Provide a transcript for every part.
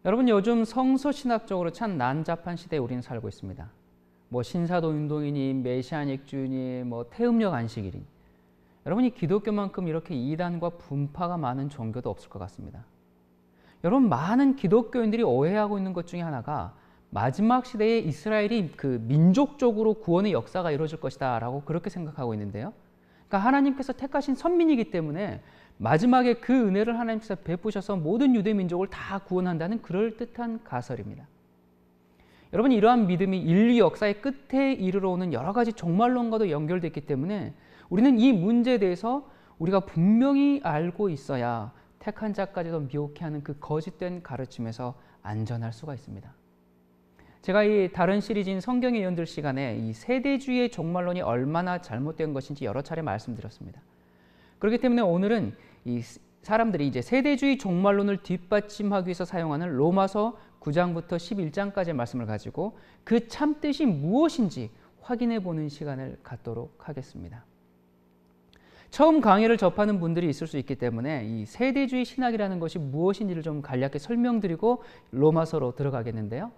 여러분, 요즘 성서신학적으로 참 난잡한 시대에 우리는 살고 있습니다. 뭐 신사도 운동이니 메시아닉주니 뭐 태음력 안식일이니, 여러분이 기독교만큼 이렇게 이단과 분파가 많은 종교도 없을 것 같습니다. 여러분, 많은 기독교인들이 오해하고 있는 것 중에 하나가 마지막 시대에 이스라엘이 그 민족적으로 구원의 역사가 이루어질 것이다 라고 그렇게 생각하고 있는데요. 그러니까 하나님께서 택하신 선민이기 때문에 마지막에 그 은혜를 하나님께서 베푸셔서 모든 유대 민족을 다 구원한다는 그럴듯한 가설입니다. 여러분, 이러한 믿음이 인류 역사의 끝에 이르러 오는 여러 가지 종말론과도 연결됐기 때문에 우리는 이 문제에 대해서 우리가 분명히 알고 있어야 택한 자까지도 미혹해 하는 그 거짓된 가르침에서 안전할 수가 있습니다. 제가 이 다른 시리즈인 성경의 예언들 시간에 이 세대주의의 종말론이 얼마나 잘못된 것인지 여러 차례 말씀드렸습니다. 그렇기 때문에 오늘은 이 사람들이 이제 세대주의 종말론을 뒷받침하기 위해서 사용하는 로마서 9장부터 11장까지의 말씀을 가지고 그 참뜻이 무엇인지 확인해 보는 시간을 갖도록 하겠습니다. 처음 강의를 접하는 분들이 있을 수 있기 때문에 이 세대주의 신학이라는 것이 무엇인지를 좀 간략히 설명드리고 로마서로 들어가겠는데요.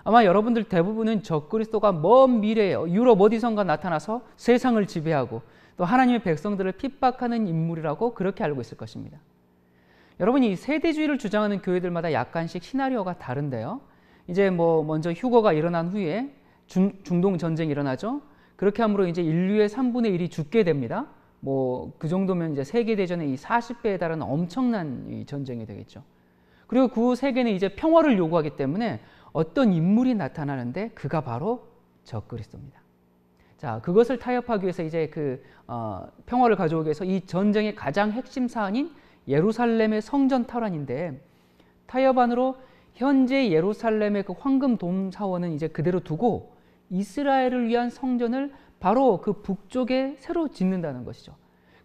아마 여러분들 대부분은 적그리스도가 먼 미래에 유럽 어디선가 나타나서 세상을 지배하고 또 하나님의 백성들을 핍박하는 인물이라고 그렇게 알고 있을 것입니다. 여러분이 세대주의를 주장하는 교회들마다 약간씩 시나리오가 다른데요. 이제 뭐 먼저 휴거가 일어난 후에 중동 전쟁이 일어나죠. 그렇게 함으로 이제 인류의 3분의 1이 죽게 됩니다. 뭐 그 정도면 이제 세계 대전의 이 40배에 달하는 엄청난 이 전쟁이 되겠죠. 그리고 그 세계는 이제 평화를 요구하기 때문에 어떤 인물이 나타나는데 그가 바로 적그리스도입니다. 자, 그것을 타협하기 위해서 이제 평화를 가져오기 위해서 이 전쟁의 가장 핵심 사안인 예루살렘의 성전 탈환인데, 타협안으로 현재 예루살렘의 그 황금 돔 사원은 이제 그대로 두고 이스라엘을 위한 성전을 바로 그 북쪽에 새로 짓는다는 것이죠.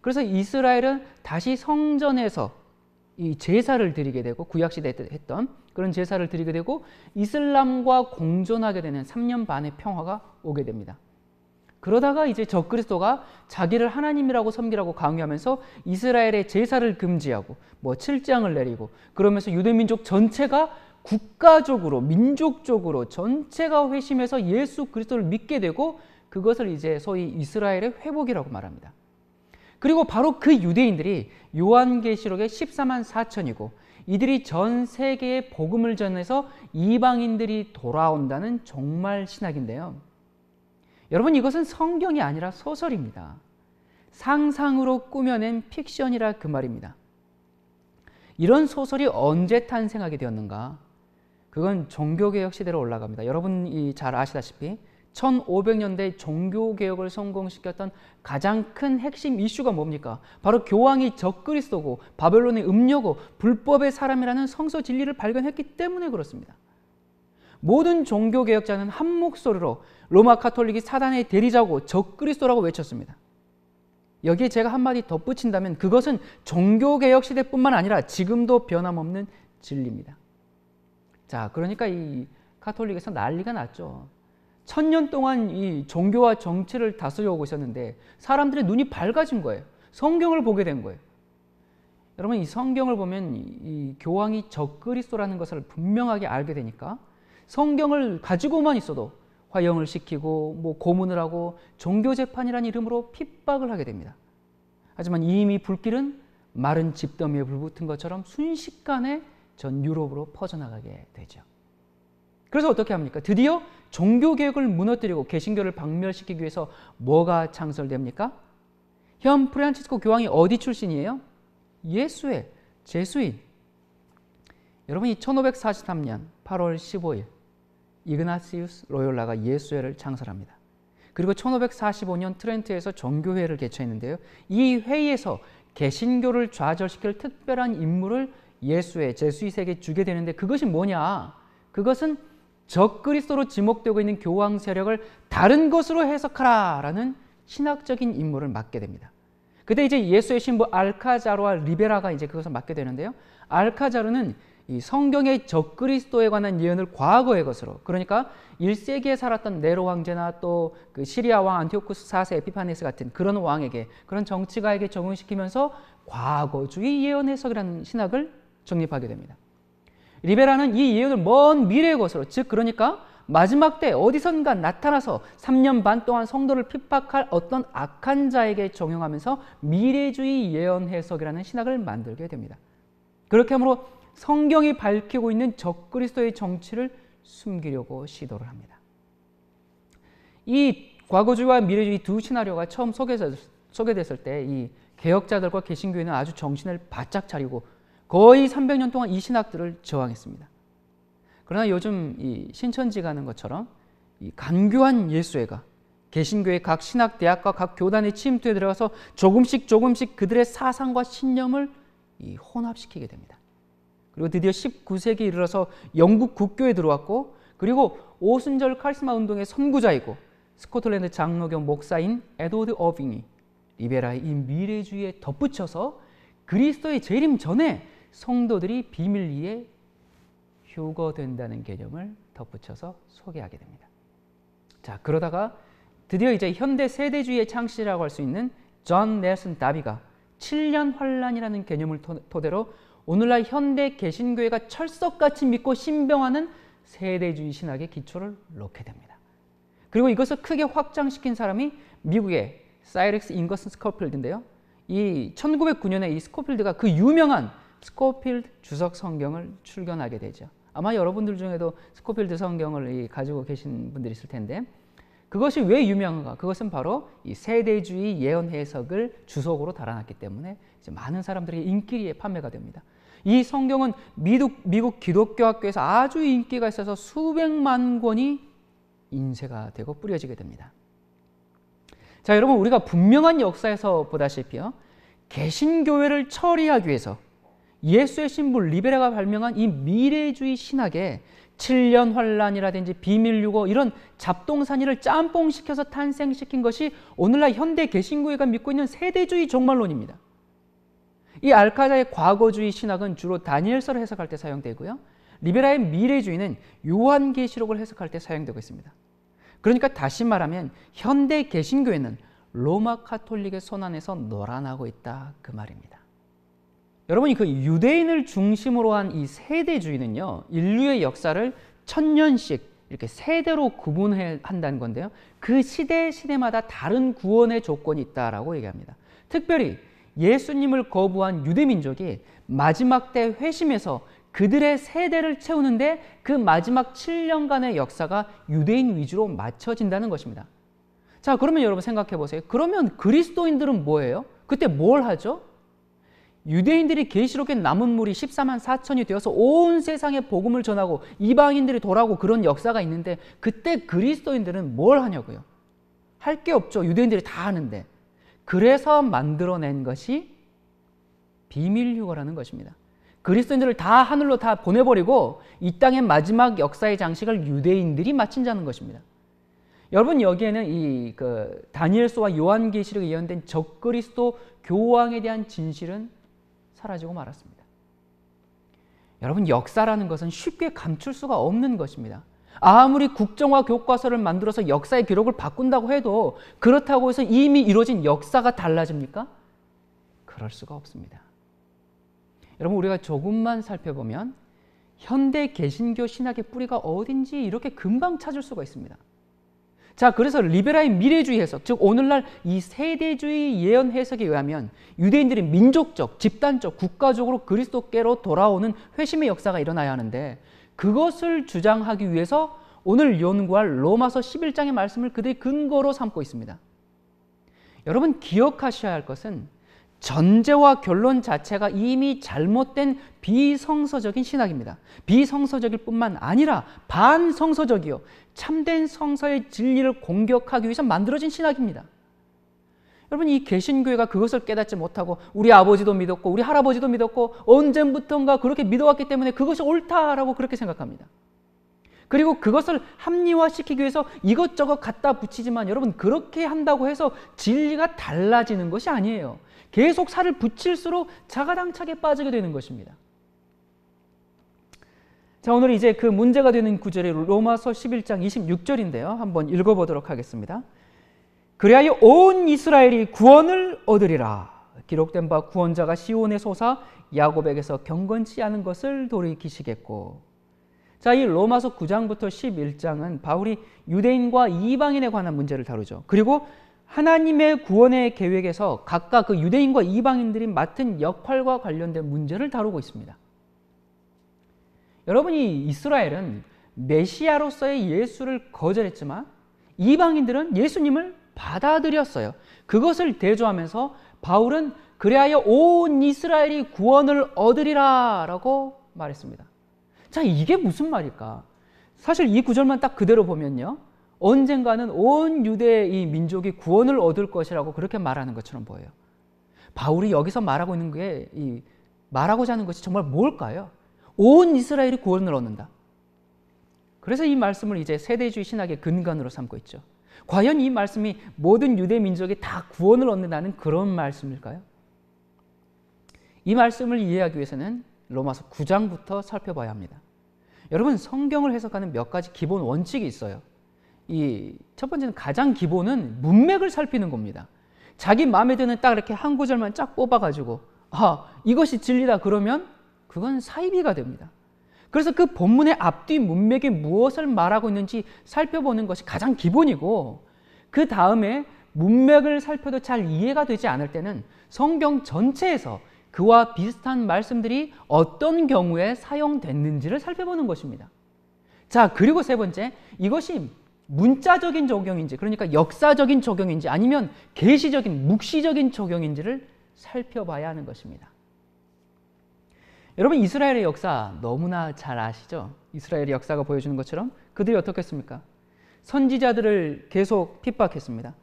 그래서 이스라엘은 다시 성전에서 이 제사를 드리게 되고, 구약시대에 했던 그런 제사를 드리게 되고 이슬람과 공존하게 되는 3년 반의 평화가 오게 됩니다. 그러다가 이제 적그리스도가 자기를 하나님이라고 섬기라고 강요하면서 이스라엘의 제사를 금지하고 뭐 7장을 내리고, 그러면서 유대민족 전체가 국가적으로 민족적으로 전체가 회심해서 예수 그리스도를 믿게 되고, 그것을 이제 소위 이스라엘의 회복이라고 말합니다. 그리고 바로 그 유대인들이 요한계시록의 14만 4천이고 이들이 전 세계에 복음을 전해서 이방인들이 돌아온다는 종말 신학인데요. 여러분, 이것은 성경이 아니라 소설입니다. 상상으로 꾸며낸 픽션이라 그 말입니다. 이런 소설이 언제 탄생하게 되었는가? 그건 종교개혁 시대로 올라갑니다. 여러분이 잘 아시다시피 1500년대 종교개혁을 성공시켰던 가장 큰 핵심 이슈가 뭡니까? 바로 교황이 적그리스도고 바벨론의 음녀고 불법의 사람이라는 성서 진리를 발견했기 때문에 그렇습니다. 모든 종교개혁자는 한 목소리로 로마 카톨릭이 사단의 대리자고 적그리스도라고 외쳤습니다. 여기에 제가 한마디 덧붙인다면 그것은 종교개혁 시대뿐만 아니라 지금도 변함없는 진리입니다. 자, 그러니까 이 카톨릭에서 난리가 났죠. 1000년 동안 이 종교와 정치를 다스려 오고 있었는데 사람들의 눈이 밝아진 거예요. 성경을 보게 된 거예요. 여러분, 이 성경을 보면 이 교황이 적그리스도라는 것을 분명하게 알게 되니까 성경을 가지고만 있어도 화형을 시키고 뭐 고문을 하고 종교재판이라는 이름으로 핍박을 하게 됩니다. 하지만 이미 불길은 마른 집더미에 불붙은 것처럼 순식간에 전 유럽으로 퍼져나가게 되죠. 그래서 어떻게 합니까? 드디어 종교개혁을 무너뜨리고 개신교를 박멸시키기 위해서 뭐가 창설됩니까? 현 프란치스코 교황이 어디 출신이에요? 예수회, 제수인. 여러분, 이 1543년 8월 15일 이그나시우스 로욜라가 예수회를 창설합니다. 그리고 1545년 트렌트에서 종교회를 개최했는데요. 이 회의에서 개신교를 좌절시킬 특별한 임무를 예수회, 제수잇에게 주게 되는데 그것이 뭐냐? 그것은 적그리스도로 지목되고 있는 교황 세력을 다른 것으로 해석하라 라는 신학적인 임무를 맡게 됩니다. 그때 이제 예수의 신부 알카자르와 리베라가 이제 그것을 맡게 되는데요. 알카자르는 이 성경의 적그리스도에 관한 예언을 과거의 것으로, 그러니까 1세기에 살았던 네로 황제나 또 그 시리아 왕 안티오쿠스 4세 에피파네스 같은 그런 왕에게, 그런 정치가에게 적용시키면서 과거주의 예언 해석이라는 신학을 정립하게 됩니다. 리베라는 이 예언을 먼 미래의 것으로, 즉 그러니까 마지막 때 어디선가 나타나서 3년 반 동안 성도를 핍박할 어떤 악한 자에게 적용하면서 미래주의 예언 해석이라는 신학을 만들게 됩니다. 그렇게 함으로 성경이 밝히고 있는 적그리스도의 정치를 숨기려고 시도를 합니다. 이 과거주의와 미래주의 두 시나리오가 처음 소개됐을 때 이 개혁자들과 개신교회는 아주 정신을 바짝 차리고 거의 300년 동안 이 신학들을 저항했습니다. 그러나 요즘 이 신천지가 하는 것처럼 이 간교한 예수회가 개신교의 각 신학대학과 각 교단의 침투에 들어가서 조금씩 그들의 사상과 신념을 혼합시키게 됩니다. 그리고 드디어 19세기에 이르러서 영국 국교에 들어왔고, 그리고 오순절 카리스마 운동의 선구자이고 스코틀랜드 장로교 목사인 에드워드 어빙이 리베라의 이 미래주의에 덧붙여서 그리스도의 재림 전에 성도들이 비밀리에 휴거된다는 개념을 덧붙여서 소개하게 됩니다. 자, 그러다가 드디어 이제 현대 세대주의의 창시라고 할 수 있는 존 넬슨 다비가 7년 환란이라는 개념을 토대로 오늘날 현대 개신교회가 철석같이 믿고 신병하는 세대주의 신학의 기초를 놓게 됩니다. 그리고 이것을 크게 확장시킨 사람이 미국의 사이렉스 잉거슨 스코필드인데요. 이 1909년에 이 스코필드가 그 유명한 스코필드 주석 성경을 출간하게 되죠. 아마 여러분들 중에도 스코필드 성경을 가지고 계신 분들이 있을 텐데, 그것이 왜 유명한가? 그것은 바로 이 세대주의 예언 해석을 주석으로 달아놨기 때문에 이제 많은 사람들이 인기리에 판매가 됩니다. 이 성경은 미국 기독교 학교에서 아주 인기가 있어서 수백만 권이 인쇄가 되고 뿌려지게 됩니다. 자, 여러분, 우리가 분명한 역사에서 보다시피요, 개신교회를 처리하기 위해서 예수의 신부 리베라가 발명한 이 미래주의 신학에 7년 환란이라든지 비밀유고 이런 잡동사니를 짬뽕시켜서 탄생시킨 것이 오늘날 현대 개신교회가 믿고 있는 세대주의 종말론입니다. 이 알카자의 과거주의 신학은 주로 다니엘서를 해석할 때 사용되고요, 리베라의 미래주의는 요한계시록을 해석할 때 사용되고 있습니다. 그러니까 다시 말하면 현대 개신교회는 로마 카톨릭의 손안에서 놀아나고 있다, 그 말입니다. 여러분이 그 유대인을 중심으로 한 이 세대주의는요, 인류의 역사를 1000년씩 이렇게 세대로 구분한다는 건데요, 그 시대마다 다른 구원의 조건이 있다라고 얘기합니다. 특별히 예수님을 거부한 유대민족이 마지막 때 회심해서 그들의 세대를 채우는데 그 마지막 7년간의 역사가 유대인 위주로 맞춰진다는 것입니다. 자, 그러면 여러분 생각해 보세요. 그러면 그리스도인들은 뭐예요? 그때 뭘 하죠? 유대인들이 계시록의 남은 무리 14만 4천이 되어서 온 세상에 복음을 전하고 이방인들이 돌아오고 그런 역사가 있는데, 그때 그리스도인들은 뭘 하냐고요? 할 게 없죠. 유대인들이 다 하는데. 그래서 만들어낸 것이 비밀유고라는 것입니다. 그리스도인들을 다 하늘로 다 보내버리고 이 땅의 마지막 역사의 장식을 유대인들이 마친다는 것입니다. 여러분, 여기에는 이 다니엘서와 요한계시록에 예언된 적그리스도 교황에 대한 진실은 사라지고 말았습니다. 여러분, 역사라는 것은 쉽게 감출 수가 없는 것입니다. 아무리 국정화 교과서를 만들어서 역사의 기록을 바꾼다고 해도 그렇다고 해서 이미 이루어진 역사가 달라집니까? 그럴 수가 없습니다. 여러분, 우리가 조금만 살펴보면 현대 개신교 신학의 뿌리가 어딘지 이렇게 금방 찾을 수가 있습니다. 자, 그래서 리베라의 미래주의 해석, 즉 오늘날 이 세대주의 예언 해석에 의하면 유대인들이 민족적, 집단적, 국가적으로 그리스도께로 돌아오는 회심의 역사가 일어나야 하는데, 그것을 주장하기 위해서 오늘 연구할 로마서 11장의 말씀을 그들이 근거로 삼고 있습니다. 여러분, 기억하셔야 할 것은 전제와 결론 자체가 이미 잘못된 비성서적인 신학입니다. 비성서적일 뿐만 아니라 반성서적이요, 참된 성서의 진리를 공격하기 위해서 만들어진 신학입니다. 여러분, 이 개신교회가 그것을 깨닫지 못하고 우리 아버지도 믿었고 우리 할아버지도 믿었고 언제부턴가 그렇게 믿어왔기 때문에 그것이 옳다라고 그렇게 생각합니다. 그리고 그것을 합리화시키기 위해서 이것저것 갖다 붙이지만, 여러분, 그렇게 한다고 해서 진리가 달라지는 것이 아니에요. 계속 살을 붙일수록 자가당착에 빠지게 되는 것입니다. 자, 오늘 이제 그 문제가 되는 구절이 로마서 11장 26절인데요. 한번 읽어보도록 하겠습니다. 그리하여 온 이스라엘이 구원을 얻으리라. 기록된 바 구원자가 시온에 솟아 야곱에게서 경건치 않은 것을 돌이키시겠고. 자, 이 로마서 9장부터 11장은 바울이 유대인과 이방인에 관한 문제를 다루죠. 그리고 하나님의 구원의 계획에서 각각 그 유대인과 이방인들이 맡은 역할과 관련된 문제를 다루고 있습니다. 여러분이 이스라엘은 메시아로서의 예수를 거절했지만 이방인들은 예수님을 받아들였어요. 그것을 대조하면서 바울은 그리하여 온 이스라엘이 구원을 얻으리라 라고 말했습니다. 자, 이게 무슨 말일까? 사실 이 구절만 딱 그대로 보면요, 언젠가는 온 유대 이 민족이 구원을 얻을 것이라고 그렇게 말하는 것처럼 보여요. 바울이 여기서 말하고 있는 게 말하고자 하는 것이 정말 뭘까요? 온 이스라엘이 구원을 얻는다. 그래서 이 말씀을 이제 세대주의 신학의 근간으로 삼고 있죠. 과연 이 말씀이 모든 유대 민족이 다 구원을 얻는다는 그런 말씀일까요? 이 말씀을 이해하기 위해서는 로마서 9장부터 살펴봐야 합니다. 여러분, 성경을 해석하는 몇 가지 기본 원칙이 있어요. 이 첫 번째는, 가장 기본은 문맥을 살피는 겁니다. 자기 마음에 드는 딱 이렇게 한 구절만 쫙 뽑아가지고 이것이 진리다 그러면 그건 사이비가 됩니다. 그래서 그 본문의 앞뒤 문맥이 무엇을 말하고 있는지 살펴보는 것이 가장 기본이고, 그 다음에 문맥을 살펴도 잘 이해가 되지 않을 때는 성경 전체에서 그와 비슷한 말씀들이 어떤 경우에 사용됐는지를 살펴보는 것입니다. 자, 그리고 세 번째, 이것이 문자적인 적용인지, 그러니까 역사적인 적용인지 아니면 계시적인, 묵시적인 적용인지를 살펴봐야 하는 것입니다. 여러분, 이스라엘의 역사 너무나 잘 아시죠? 이스라엘의 역사가 보여주는 것처럼 그들이 어떻게 했습니까? 선지자들을 계속 핍박했습니다.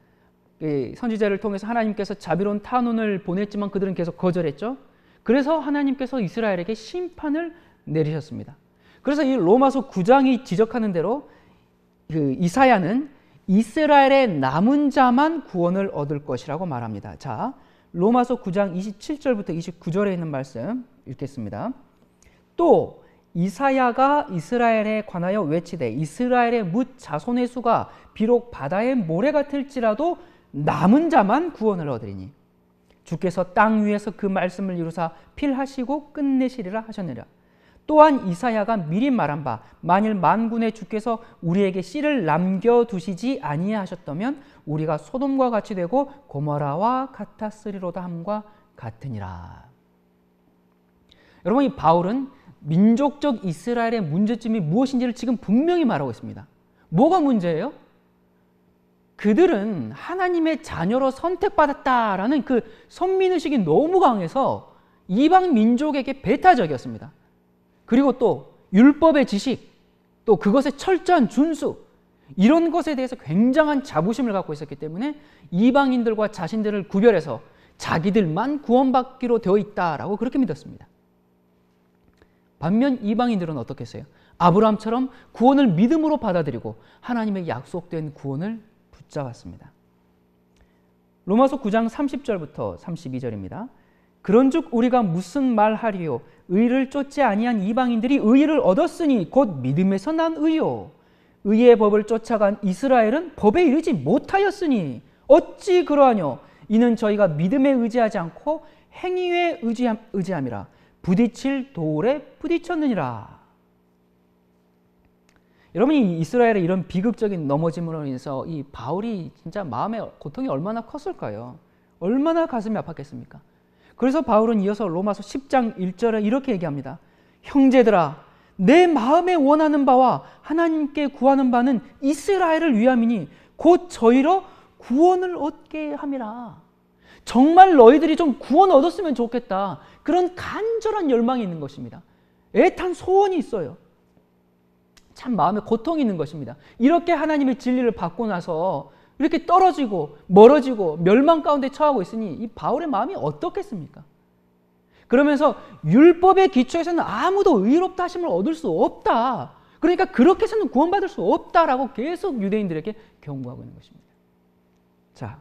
선지자를 통해서 하나님께서 자비로운 탄원을 보냈지만 그들은 계속 거절했죠. 그래서 하나님께서 이스라엘에게 심판을 내리셨습니다. 그래서 이 로마서 9장이 지적하는 대로 이사야는 이스라엘의 남은 자만 구원을 얻을 것이라고 말합니다. 자, 로마서 9장 27절부터 29절에 있는 말씀 읽겠습니다. 또 이사야가 이스라엘에 관하여 외치되 이스라엘의 뭇 자손의 수가 비록 바다의 모래 같을지라도 남은 자만 구원을 얻으리니 주께서 땅 위에서 그 말씀을 이루사 필하시고 끝내시리라 하셨느니라. 또한 이사야가 미리 말한 바 만일 만군의 주께서 우리에게 씨를 남겨두시지 아니하셨다면 우리가 소돔과 같이 되고 고모라와 같았으리로다 함과 같으니라. 여러분, 이 바울은 민족적 이스라엘의 문제점이 무엇인지를 지금 분명히 말하고 있습니다. 뭐가 문제예요? 그들은 하나님의 자녀로 선택받았다라는 그 선민의식이 너무 강해서 이방 민족에게 배타적이었습니다. 그리고 또 율법의 지식, 또 그것의 철저한 준수, 이런 것에 대해서 굉장한 자부심을 갖고 있었기 때문에 이방인들과 자신들을 구별해서 자기들만 구원받기로 되어 있다라고 그렇게 믿었습니다. 반면 이방인들은 어떻게 했어요? 아브라함처럼 구원을 믿음으로 받아들이고 하나님의 약속된 구원을 붙잡았습니다. 로마서 9장 30절부터 32절입니다. 그런즉 우리가 무슨 말하리요? 의를 쫓지 아니한 이방인들이 의를 얻었으니 곧 믿음에서 난 의요. 의의 법을 쫓아간 이스라엘은 법에 이르지 못하였으니 어찌 그러하뇨? 이는 저희가 믿음에 의지하지 않고 행위에 의지함이라. 부딪힐 돌에 부딪혔느니라. 여러분이 이스라엘의 이런 비극적인 넘어짐으로 인해서 이 바울이 진짜 마음의 고통이 얼마나 컸을까요? 얼마나 가슴이 아팠겠습니까? 그래서 바울은 이어서 로마서 10장 1절에 이렇게 얘기합니다. 형제들아, 내 마음에 원하는 바와 하나님께 구하는 바는 이스라엘을 위함이니 곧 저희로 구원을 얻게 함이라. 정말 너희들이 좀 구원 얻었으면 좋겠다. 그런 간절한 열망이 있는 것입니다. 애탄 소원이 있어요. 참 마음에 고통이 있는 것입니다. 이렇게 하나님의 진리를 받고 나서 이렇게 떨어지고 멀어지고 멸망 가운데 처하고 있으니 이 바울의 마음이 어떻겠습니까? 그러면서 율법의 기초에서는 아무도 의롭다 하심을 얻을 수 없다. 그러니까 그렇게 해서는 구원받을 수 없다라고 계속 유대인들에게 경고하고 있는 것입니다. 자,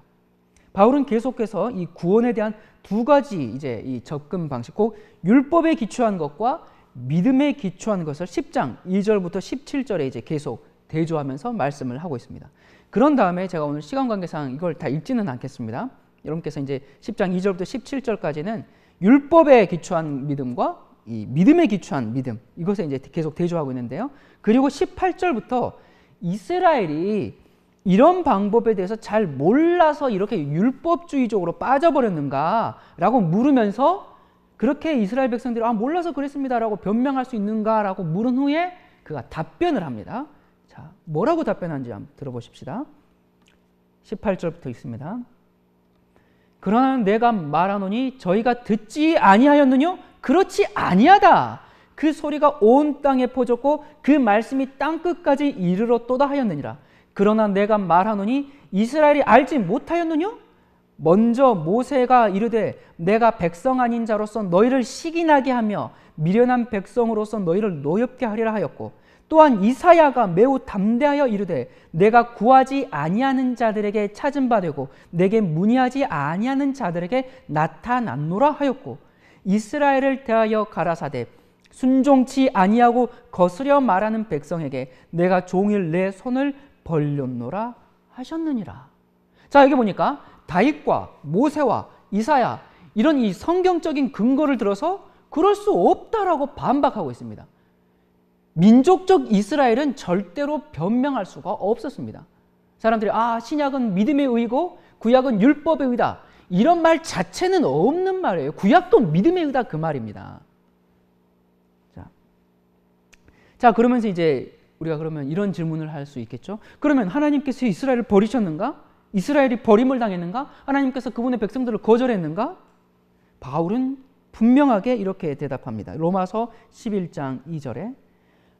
바울은 계속해서 이 구원에 대한 두 가지 이제 이 접근 방식, 꼭 율법에 기초한 것과 믿음에 기초한 것을 10장 2절부터 17절에 이제 계속 대조하면서 말씀을 하고 있습니다. 그런 다음에 제가 오늘 시간 관계상 이걸 다 읽지는 않겠습니다. 여러분께서 이제 10장 2절부터 17절까지는 율법에 기초한 믿음과 이 믿음에 기초한 믿음, 이것에 이제 계속 대조하고 있는데요. 그리고 18절부터 이스라엘이 이런 방법에 대해서 잘 몰라서 이렇게 율법주의적으로 빠져버렸는가라고 물으면서 그렇게 이스라엘 백성들이 몰라서 그랬습니다라고 변명할 수 있는가라고 물은 후에 그가 답변을 합니다. 자, 뭐라고 답변한지 한번 들어보십시다. 18절부터 있습니다. 그러나 내가 말하노니 저희가 듣지 아니하였느뇨? 그렇지 아니하다. 그 소리가 온 땅에 퍼졌고 그 말씀이 땅끝까지 이르렀도다 하였느니라. 그러나 내가 말하노니 이스라엘이 알지 못하였느뇨? 먼저 모세가 이르되 내가 백성 아닌 자로서 너희를 시기나게 하며 미련한 백성으로서 너희를 노엽게 하리라 하였고, 또한 이사야가 매우 담대하여 이르되 내가 구하지 아니하는 자들에게 찾은 바 되고 내게 문의하지 아니하는 자들에게 나타났노라 하였고, 이스라엘을 대하여 가라사대 순종치 아니하고 거스려 말하는 백성에게 내가 종일 내 손을 벌렸노라 하셨느니라. 자, 여기 보니까 다윗과 모세와 이사야, 이런 이 성경적인 근거를 들어서 그럴 수 없다라고 반박하고 있습니다. 민족적 이스라엘은 절대로 변명할 수가 없었습니다. 사람들이 신약은 믿음에 의고 구약은 율법에 의다, 이런 말 자체는 없는 말이에요. 구약도 믿음에 의다, 그 말입니다. 자, 그러면서 이제 우리가 그러면 이런 질문을 할 수 있겠죠. 그러면 하나님께서 이스라엘을 버리셨는가? 이스라엘이 버림을 당했는가? 하나님께서 그분의 백성들을 거절했는가? 바울은 분명하게 이렇게 대답합니다. 로마서 11장 2절에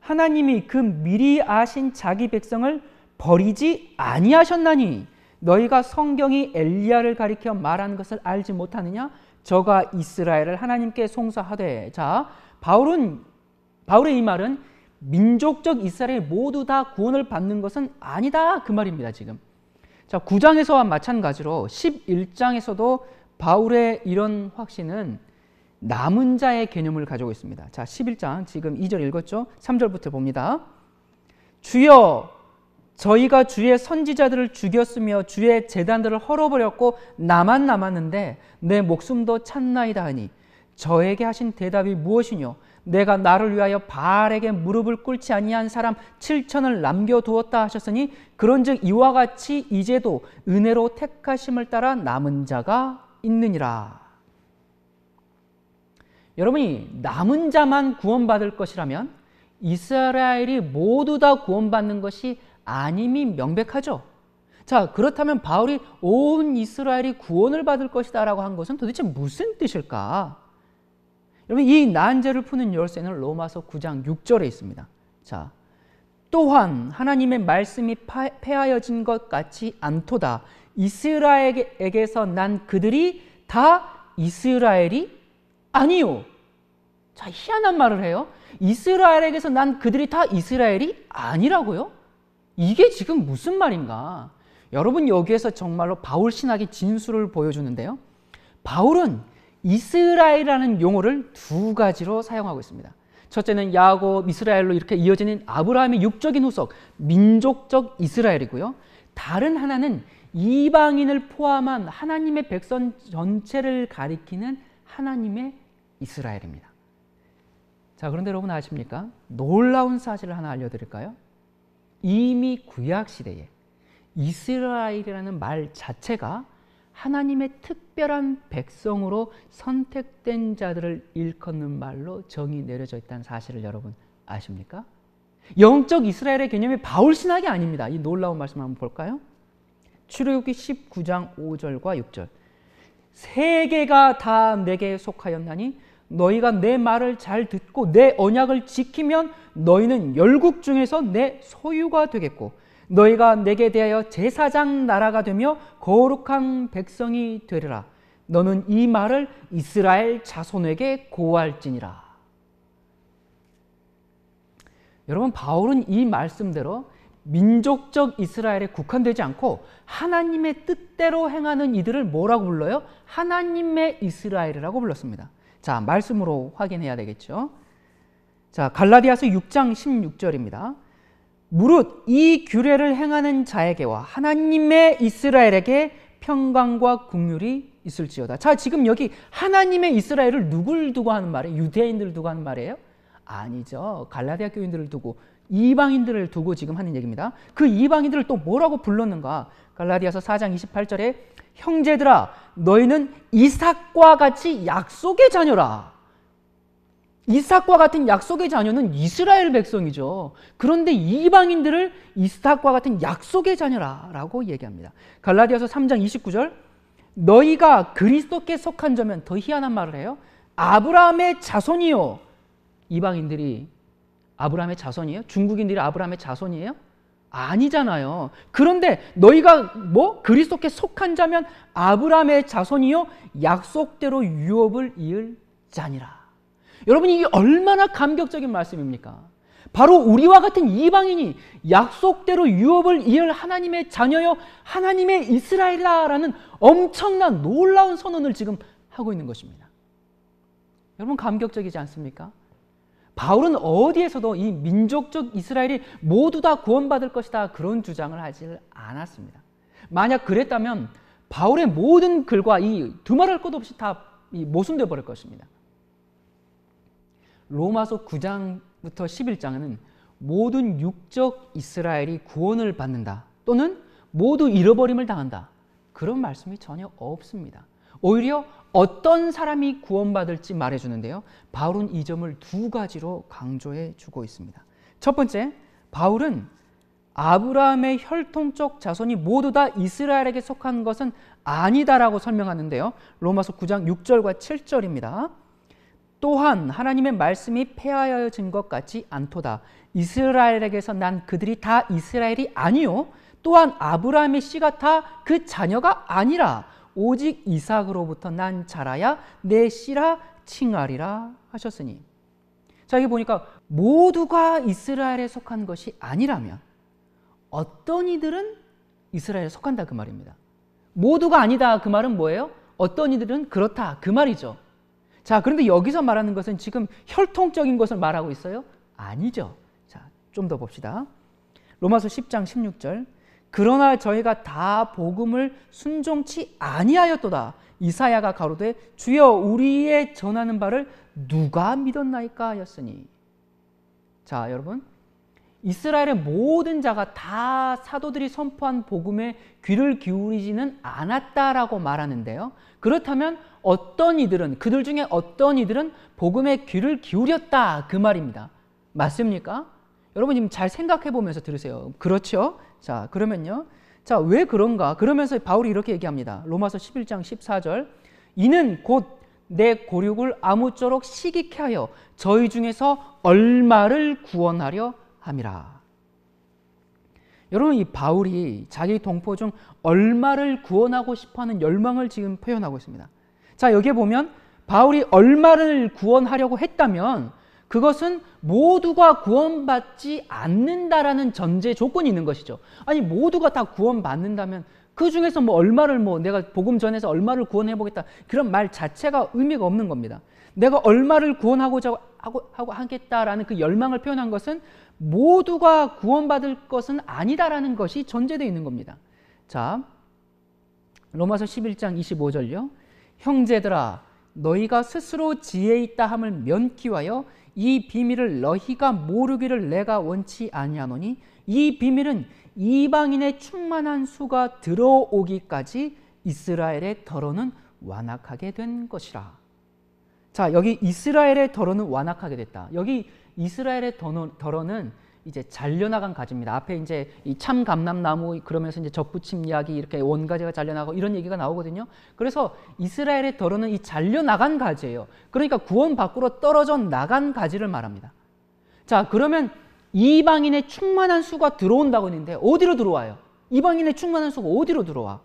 하나님이 그 미리 아신 자기 백성을 버리지 아니하셨나니 너희가 성경이 엘리야를 가리켜 말하는 것을 알지 못하느냐? 저가 이스라엘을 하나님께 송사하되. 자, 바울의 이 말은 민족적 이스라엘 모두 다 구원을 받는 것은 아니다, 그 말입니다. 지금. 자, 9장에서와 마찬가지로 11장에서도 바울의 이런 확신은 남은 자의 개념을 가지고 있습니다. 자, 11장 지금 2절 읽었죠? 3절부터 봅니다. 주여, 저희가 주의 선지자들을 죽였으며 주의 제단들을 헐어버렸고 나만 남았는데 내 목숨도 찾나이다 하니 저에게 하신 대답이 무엇이뇨? 내가 나를 위하여 바알에게 무릎을 꿇지 아니한 사람 7천을 남겨두었다 하셨으니 그런즉 이와 같이 이제도 은혜로 택하심을 따라 남은 자가 있느니라. 여러분이 남은 자만 구원받을 것이라면 이스라엘이 모두 다 구원받는 것이 아님이 명백하죠. 자, 그렇다면 바울이 온 이스라엘이 구원을 받을 것이다 라고 한 것은 도대체 무슨 뜻일까? 여러분, 이 난제를 푸는 열쇠는 로마서 9장 6절에 있습니다. 자, 또한 하나님의 말씀이 폐하여진 것 같지 않도다. 이스라엘에게서 난 그들이 다 이스라엘이 아니요. 자, 희한한 말을 해요. 이스라엘에게서 난 그들이 다 이스라엘이 아니라고요? 이게 지금 무슨 말인가? 여러분, 여기에서 정말로 바울 신학의 진수를 보여주는데요. 바울은 이스라엘이라는 용어를 두 가지로 사용하고 있습니다. 첫째는 야곱, 이스라엘로 이렇게 이어지는 아브라함의 육적인 후속, 민족적 이스라엘이고요. 다른 하나는 이방인을 포함한 하나님의 백성 전체를 가리키는 하나님의 이스라엘입니다. 자, 그런데 여러분 아십니까? 놀라운 사실을 하나 알려드릴까요? 이미 구약시대에 이스라엘이라는 말 자체가 하나님의 특별한 백성으로 선택된 자들을 일컫는 말로 정의 내려져 있다는 사실을 여러분 아십니까? 영적 이스라엘의 개념이 바울 신학이 아닙니다. 이 놀라운 말씀 한번 볼까요? 출애굽기 19장 5절과 6절. 세계가 다 내게 속하였나니 너희가 내 말을 잘 듣고 내 언약을 지키면 너희는 열국 중에서 내 소유가 되겠고 너희가 내게 대하여 제사장 나라가 되며 거룩한 백성이 되리라. 너는 이 말을 이스라엘 자손에게 고할지니라. 여러분, 바울은 이 말씀대로 민족적 이스라엘에 국한되지 않고 하나님의 뜻대로 행하는 이들을 뭐라고 불러요? 하나님의 이스라엘이라고 불렀습니다. 자, 말씀으로 확인해야 되겠죠. 자, 갈라디아서 6장 16절입니다. 무릇 이 규례를 행하는 자에게와 하나님의 이스라엘에게 평강과 긍휼이 있을지어다. 자, 지금 여기 하나님의 이스라엘을 누굴 두고 하는 말이에요? 유대인들을 두고 하는 말이에요? 아니죠. 갈라디아 교인들을 두고, 이방인들을 두고 지금 하는 얘기입니다. 그 이방인들을 또 뭐라고 불렀는가? 갈라디아서 4장 28절에 형제들아 너희는 이삭과 같이 약속의 자녀라. 이삭과 같은 약속의 자녀는 이스라엘 백성이죠. 그런데 이방인들을 이삭과 같은 약속의 자녀라고 얘기합니다. 갈라디아서 3장 29절 너희가 그리스도께 속한 자면, 더 희한한 말을 해요. 아브라함의 자손이요. 이방인들이 아브라함의 자손이에요? 중국인들이 아브라함의 자손이에요? 아니잖아요. 그런데 너희가 그리스도께 속한 자면 아브라함의 자손이요 약속대로 유업을 이을 자니라. 여러분, 이게 얼마나 감격적인 말씀입니까? 바로 우리와 같은 이방인이 약속대로 유업을 이을 하나님의 자녀요 하나님의 이스라엘이라는 엄청난 놀라운 선언을 지금 하고 있는 것입니다. 여러분, 감격적이지 않습니까? 바울은 어디에서도 이 민족적 이스라엘이 모두 다 구원받을 것이다 그런 주장을 하지 않았습니다. 만약 그랬다면 바울의 모든 글과 이 두말할 것 없이 다 모순되어 버릴 것입니다. 로마서 9장부터 11장은 모든 육적 이스라엘이 구원을 받는다 또는 모두 잃어버림을 당한다 그런 말씀이 전혀 없습니다. 오히려 어떤 사람이 구원받을지 말해주는데요. 바울은 이 점을 두 가지로 강조해 주고 있습니다. 첫 번째, 바울은 아브라함의 혈통적 자손이 모두 다 이스라엘에게 속한 것은 아니다라고 설명하는데요. 로마서 9장 6절과 7절입니다. 또한 하나님의 말씀이 폐하여진 것 같지 않도다. 이스라엘에게서 난 그들이 다 이스라엘이 아니요 또한 아브라함의 씨가 다 그 자녀가 아니라 오직 이삭으로부터 난 자라야 내 씨라 칭하리라 하셨으니. 자, 여기 보니까 모두가 이스라엘에 속한 것이 아니라면 어떤 이들은 이스라엘에 속한다 그 말입니다. 모두가 아니다 그 말은 뭐예요? 어떤 이들은 그렇다 그 말이죠. 자, 그런데 여기서 말하는 것은 지금 혈통적인 것을 말하고 있어요? 아니죠. 자, 좀 더 봅시다. 로마서 10장 16절 그러나 저희가 다 복음을 순종치 아니하였도다. 이사야가 가로되 주여 우리의 전하는 바를 누가 믿었나이까 하였으니. 자, 여러분, 이스라엘의 모든 자가 다 사도들이 선포한 복음에 귀를 기울이지는 않았다라고 말하는데요. 그렇다면 어떤 이들은, 그들 중에 어떤 이들은 복음에 귀를 기울였다 그 말입니다. 맞습니까? 여러분 지금 잘 생각해 보면서 들으세요. 그렇죠? 자, 그러면요. 자, 왜 그런가? 그러면서 바울이 이렇게 얘기합니다. 로마서 11장 14절 이는 곧 내 고륙을 아무쪼록 시기케 하여 저희 중에서 얼마를 구원하려 함이라. 여러분, 이 바울이 자기 동포 중 얼마를 구원하고 싶어하는 열망을 지금 표현하고 있습니다. 자, 여기에 보면 바울이 얼마를 구원하려고 했다면 그것은 모두가 구원받지 않는다라는 전제 조건이 있는 것이죠. 아니, 모두가 다 구원받는다면 그 중에서 얼마를 내가 복음 전해서 얼마를 구원해 보겠다 그런 말 자체가 의미가 없는 겁니다. 내가 얼마를 구원하고자 하겠다라는 그 열망을 표현한 것은 모두가 구원받을 것은 아니다라는 것이 전제되어 있는 겁니다. 자, 로마서 11장 25절요. 형제들아 너희가 스스로 지혜 있다 함을 면키하여 이 비밀을 너희가 모르기를 내가 원치 아니하노니 이 비밀은 이방인의 충만한 수가 들어오기까지 이스라엘의 더러는 완악하게 된 것이라. 자, 여기 이스라엘의 더러는 완악하게 됐다. 여기 이스라엘의 더러는 이제 잘려나간 가지입니다. 앞에 이제 이 참감람나무 그러면서 이제 접붙임 이야기 이렇게 원가지가 잘려나가고 이런 얘기가 나오거든요. 그래서 이스라엘의 더러는 이 잘려나간 가지예요. 그러니까 구원 밖으로 떨어져 나간 가지를 말합니다. 자, 그러면 이방인의 충만한 수가 들어온다고 했는데 어디로 들어와요? 이방인의 충만한 수가 어디로 들어와?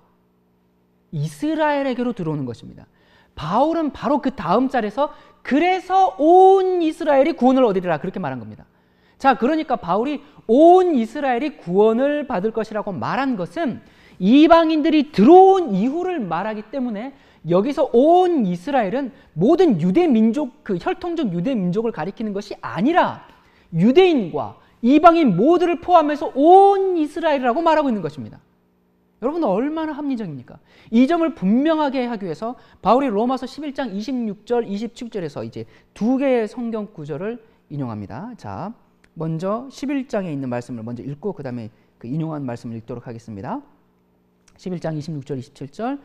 이스라엘에게로 들어오는 것입니다. 바울은 바로 그 다음 절에서 그래서 온 이스라엘이 구원을 얻으리라 그렇게 말한 겁니다. 자, 그러니까 바울이 온 이스라엘이 구원을 받을 것이라고 말한 것은 이방인들이 들어온 이후를 말하기 때문에 여기서 온 이스라엘은 모든 유대 민족, 그 혈통적 유대 민족을 가리키는 것이 아니라 유대인과 이방인 모두를 포함해서 온 이스라엘이라고 말하고 있는 것입니다. 여러분 얼마나 합리적입니까? 이 점을 분명하게 하기 위해서 바울이 로마서 11장 26절, 27절에서 이제 두 개의 성경 구절을 인용합니다. 자, 먼저 11장에 있는 말씀을 먼저 읽고 그 다음에 그 인용한 말씀을 읽도록 하겠습니다. 11장 26절, 27절.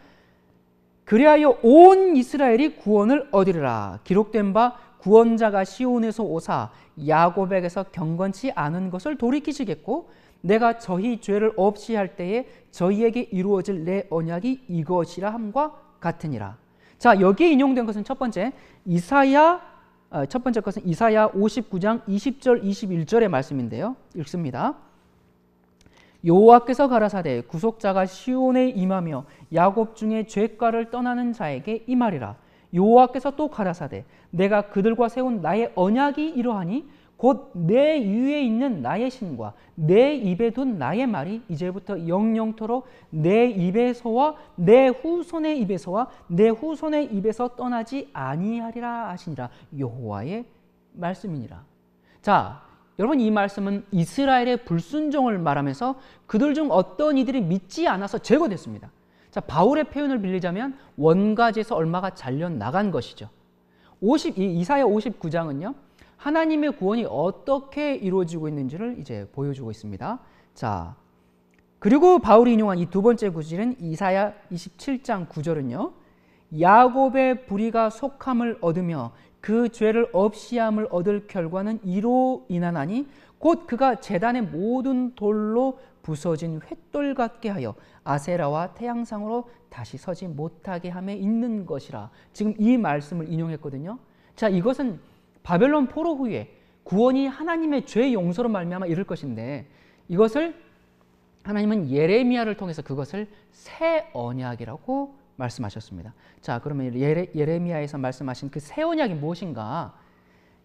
그리하여 온 이스라엘이 구원을 얻으리라. 기록된 바 구원자가 시온에서 오사 야곱에게서 경건치 않은 것을 돌이키시겠고 내가 저희 죄를 없이 할 때에 저희에게 이루어질 내 언약이 이것이라 함과 같으니라. 자, 여기에 인용된 것은 첫 번째 것은 이사야 59장 20절 21절의 말씀인데요. 읽습니다. 여호와께서 가라사대 구속자가 시온에 임하며 야곱 중에 죄가를 떠나는 자에게 임하리라. 여호와께서 또 가라사대 내가 그들과 세운 나의 언약이 이러하니 곧 내 위에 있는 나의 신과 내 입에 둔 나의 말이 이제부터 영영토록 내 입에서와 내 후손의 입에서와 내 후손의 입에서 떠나지 아니하리라 하시니라. 여호와의 말씀이니라. 자, 여러분 이 말씀은 이스라엘의 불순종을 말하면서 그들 중 어떤 이들이 믿지 않아서 제거됐습니다. 자, 바울의 표현을 빌리자면 원가지에서 얼마가 잘려나간 것이죠. 이사야 59장은요. 하나님의 구원이 어떻게 이루어지고 있는지를 이제 보여주고 있습니다. 자, 그리고 바울이 인용한 이 두 번째 구절은 이사야 27장 9절은요. 야곱의 불의가 속함을 얻으며 그 죄를 없이함을 얻을 결과는 이로 인하나니 곧 그가 제단의 모든 돌로 부서진 횃돌 같게 하여 아세라와 태양상으로 다시 서지 못하게 함에 있는 것이라. 지금 이 말씀을 인용했거든요. 자, 이것은 바벨론 포로 후에 구원이 하나님의 죄 용서로 말미암아 이룰 것인데 이것을 하나님은 예레미야를 통해서 그것을 새 언약이라고 말씀하셨습니다. 자, 그러면 예레미야에서 말씀하신 그 새 언약이 무엇인가?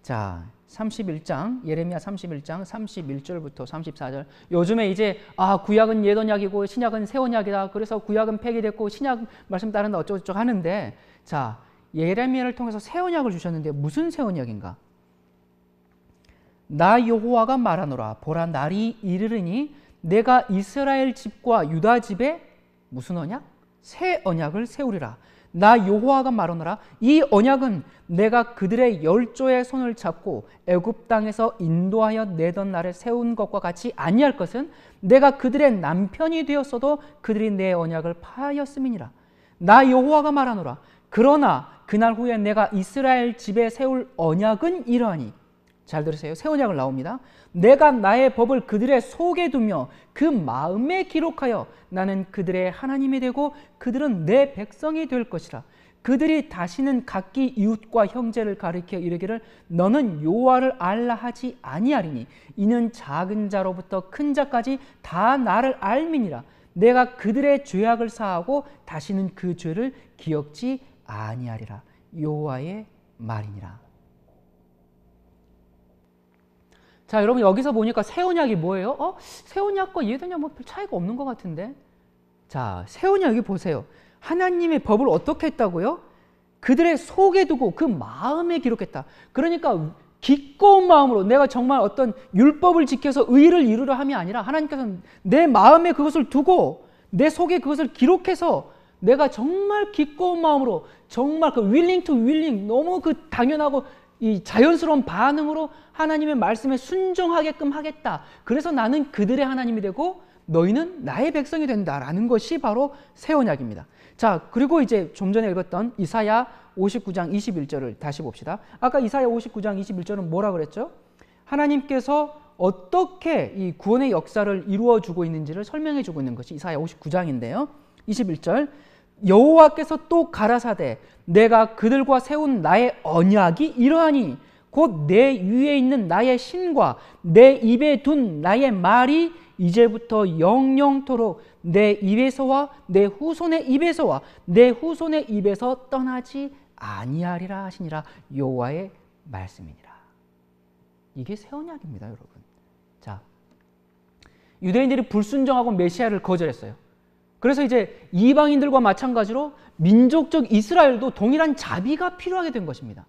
자, 31장 예레미야 31장 31절부터 34절. 요즘에 이제 구약은 옛 언약이고 신약은 새 언약이다. 그래서 구약은 폐기됐고 신약 말씀 따른다 어쩌고저쩌고 하는데, 자, 예레미야를 통해서 새 언약을 주셨는데 무슨 새 언약인가? 나 여호와가 말하노라. 보라, 날이 이르르니 내가 이스라엘 집과 유다 집에 무슨 언약? 새 언약을 세우리라. 나 여호와가 말하노라. 이 언약은 내가 그들의 열조의 손을 잡고 애굽 땅에서 인도하여 내던 날에 세운 것과 같이 아니할 것은 내가 그들의 남편이 되었어도 그들이 내 언약을 파하였음이니라. 나 여호와가 말하노라. 그러나 그날 후에 내가 이스라엘 집에 세울 언약은 이러하니, 잘 들으세요. 새 언약을 나옵니다. 내가 나의 법을 그들의 속에 두며 그 마음에 기록하여 나는 그들의 하나님이 되고 그들은 내 백성이 될 것이라. 그들이 다시는 각기 이웃과 형제를 가리켜 이르기를 너는 여호와를 알라 하지 아니하리니 이는 작은 자로부터 큰 자까지 다 나를 알미니라. 내가 그들의 죄악을 사하고 다시는 그 죄를 기억지 아니하리라. 여호와의 말이니라. 자, 여러분 여기서 보니까 새 언약이 뭐예요? 새 언약과 옛 언약 별 차이가 없는 것 같은데. 자, 새 언약 여기 보세요. 하나님의 법을 어떻게 했다고요? 그들의 속에 두고 그 마음에 기록했다. 그러니까 기꺼운 마음으로 내가 정말 어떤 율법을 지켜서 의를 이루려 함이 아니라 하나님께서는 내 마음에 그것을 두고 내 속에 그것을 기록해서 내가 정말 기꺼운 마음으로 정말 그 willing to willing, 너무 그 당연하고 이 자연스러운 반응으로 하나님의 말씀에 순종하게끔 하겠다. 그래서 나는 그들의 하나님이 되고 너희는 나의 백성이 된다라는 것이 바로 새 언약입니다. 자, 그리고 이제 좀 전에 읽었던 이사야 59장 21절을 다시 봅시다. 아까 이사야 59장 21절은 뭐라 그랬죠? 하나님께서 어떻게 이 구원의 역사를 이루어주고 있는지를 설명해주고 있는 것이 이사야 59장인데요. 21절, 여호와께서 또 가라사대 내가 그들과 세운 나의 언약이 이러하니 곧 내 위에 있는 나의 신과 내 입에 둔 나의 말이 이제부터 영영토록 내 입에서와 내 후손의 입에서와 내 후손의 입에서 떠나지 아니하리라 하시니라. 여호와의 말씀이니라. 이게 새 언약입니다, 여러분. 자, 유대인들이 불순종하고 메시아를 거절했어요. 그래서 이제 이방인들과 마찬가지로 민족적 이스라엘도 동일한 자비가 필요하게 된 것입니다.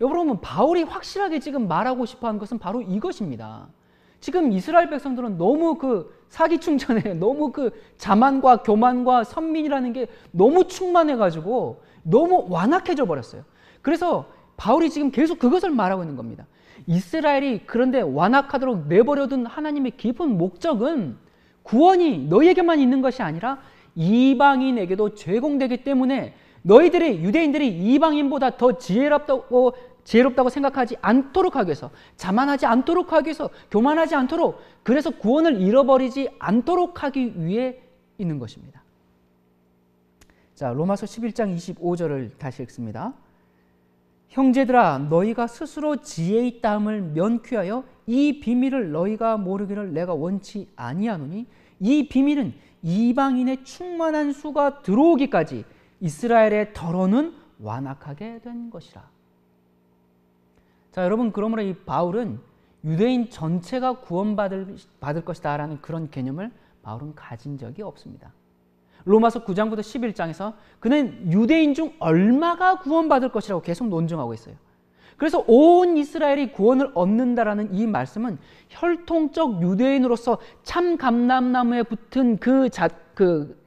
여러분, 바울이 확실하게 지금 말하고 싶어하는 것은 바로 이것입니다. 지금 이스라엘 백성들은 너무 그 사기충전에 너무 그 자만과 교만과 선민이라는 게 너무 충만해가지고 너무 완악해져 버렸어요. 그래서 바울이 지금 계속 그것을 말하고 있는 겁니다. 이스라엘이 그런데 완악하도록 내버려둔 하나님의 깊은 목적은 구원이 너희에게만 있는 것이 아니라 이방인에게도 제공되기 때문에 너희들이, 유대인들이 이방인보다 더 지혜롭다고 생각하지 않도록 하기 위해서, 자만하지 않도록 하기 위해서, 교만하지 않도록, 그래서 구원을 잃어버리지 않도록 하기 위해 있는 것입니다. 자, 로마서 11장 25절을 다시 읽습니다. 형제들아, 너희가 스스로 지혜 있다함을 면귀하여 이 비밀을 너희가 모르기를 내가 원치 아니하노니, 이 비밀은 이방인의 충만한 수가 들어오기까지 이스라엘의 더러는 완악하게 된 것이라. 자, 여러분, 그러므로 이 바울은 유대인 전체가 구원받을 것이다 라는 그런 개념을 바울은 가진 적이 없습니다. 로마서 9장부터 11장에서 그는 유대인 중 얼마가 구원받을 것이라고 계속 논증하고 있어요. 그래서 온 이스라엘이 구원을 얻는다라는 이 말씀은 혈통적 유대인으로서 참 감람나무에 붙은 그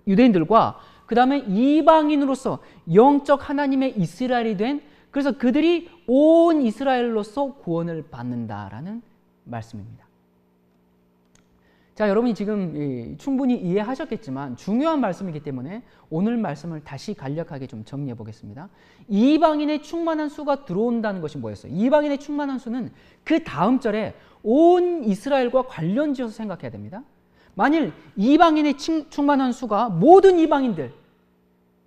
유대인들과 그 다음에 이방인으로서 영적 하나님의 이스라엘이 된, 그래서 그들이 온 이스라엘로서 구원을 받는다라는 말씀입니다. 자, 여러분이 지금 충분히 이해하셨겠지만 중요한 말씀이기 때문에 오늘 말씀을 다시 간략하게 좀 정리해 보겠습니다. 이방인의 충만한 수가 들어온다는 것이 뭐였어요? 이방인의 충만한 수는 그 다음 절에 온 이스라엘과 관련지어서 생각해야 됩니다. 만일 이방인의 충만한 수가 모든 이방인들,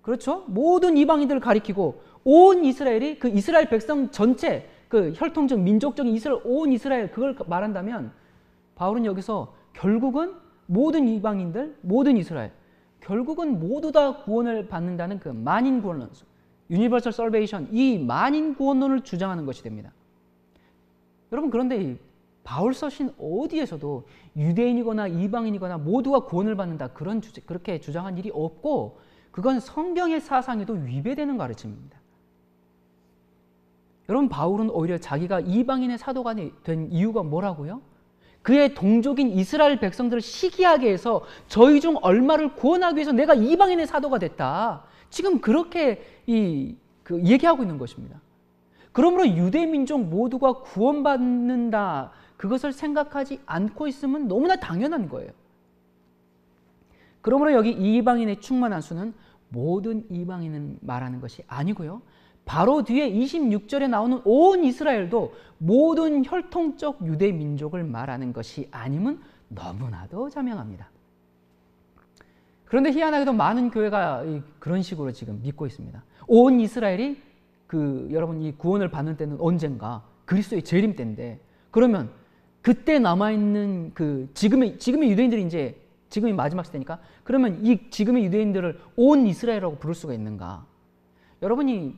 그렇죠? 모든 이방인들을 가리키고 온 이스라엘이 그 이스라엘 백성 전체, 그 혈통적 민족적인 이스라엘, 온 이스라엘, 그걸 말한다면 바울은 여기서 결국은 모든 이방인들, 모든 이스라엘, 결국은 모두 다 구원을 받는다는 그 만인 구원론, 유니버설 설베이션, 이 만인 구원론을 주장하는 것이 됩니다. 여러분, 그런데 이 바울 서신 어디에서도 유대인이거나 이방인이거나 모두가 구원을 받는다, 그렇게 주장한 일이 없고, 그건 성경의 사상에도 위배되는 가르침입니다. 여러분, 바울은 오히려 자기가 이방인의 사도가 된 이유가 뭐라고요? 그의 동족인 이스라엘 백성들을 시기하게 해서 저희 중 얼마를 구원하기 위해서 내가 이방인의 사도가 됐다, 지금 그렇게 얘기하고 있는 것입니다. 그러므로 유대 민족 모두가 구원받는다, 그것을 생각하지 않고 있으면 너무나 당연한 거예요. 그러므로 여기 이방인의 충만한 수는 모든 이방인을 말하는 것이 아니고요, 바로 뒤에 26절에 나오는 온 이스라엘도 모든 혈통적 유대 민족을 말하는 것이 아님은 너무나도 자명합니다. 그런데 희한하게도 많은 교회가 그런 식으로 지금 믿고 있습니다. 온 이스라엘이 여러분, 이 구원을 받는 때는 언젠가 그리스도의 재림 때인데, 그러면 그때 남아있는 지금의 유대인들이 이제 지금이 마지막 시대니까, 그러면 이 지금의 유대인들을 온 이스라엘이라고 부를 수가 있는가? 여러분이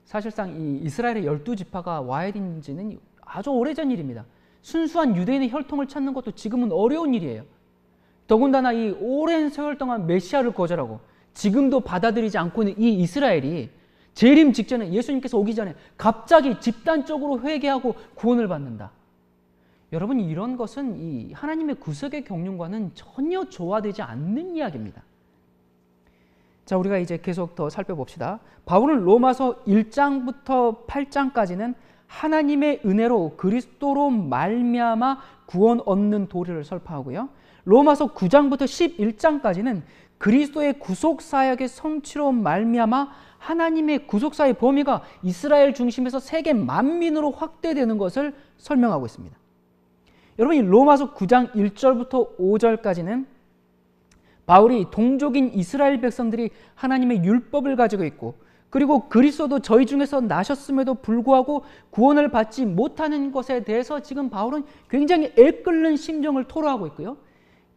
사실상 이 이스라엘의 12지파가 와야 된 지는 아주 오래전 일입니다. 순수한 유대인의 혈통을 찾는 것도 지금은 어려운 일이에요. 더군다나 이 오랜 세월 동안 메시아를 거절하고 지금도 받아들이지 않고 있는 이 이스라엘이 재림 직전에, 예수님께서 오기 전에 갑자기 집단적으로 회개하고 구원을 받는다. 여러분, 이런 것은 이 하나님의 구속의 경륜과는 전혀 조화되지 않는 이야기입니다. 자, 우리가 이제 계속 더 살펴봅시다. 바울은 로마서 1장부터 8장까지는 하나님의 은혜로 그리스도로 말미암아 구원 얻는 도리를 설파하고요, 로마서 9장부터 11장까지는 그리스도의 구속 사역의 성취로 말미암아 하나님의 구속 사역의 범위가 이스라엘 중심에서 세계 만민으로 확대되는 것을 설명하고 있습니다. 여러분, 이 로마서 9장 1절부터 5절까지는 바울이 동족인 이스라엘 백성들이 하나님의 율법을 가지고 있고, 그리고 그리스도도 저희 중에서 나셨음에도 불구하고 구원을 받지 못하는 것에 대해서 지금 바울은 굉장히 애끓는 심정을 토로하고 있고요,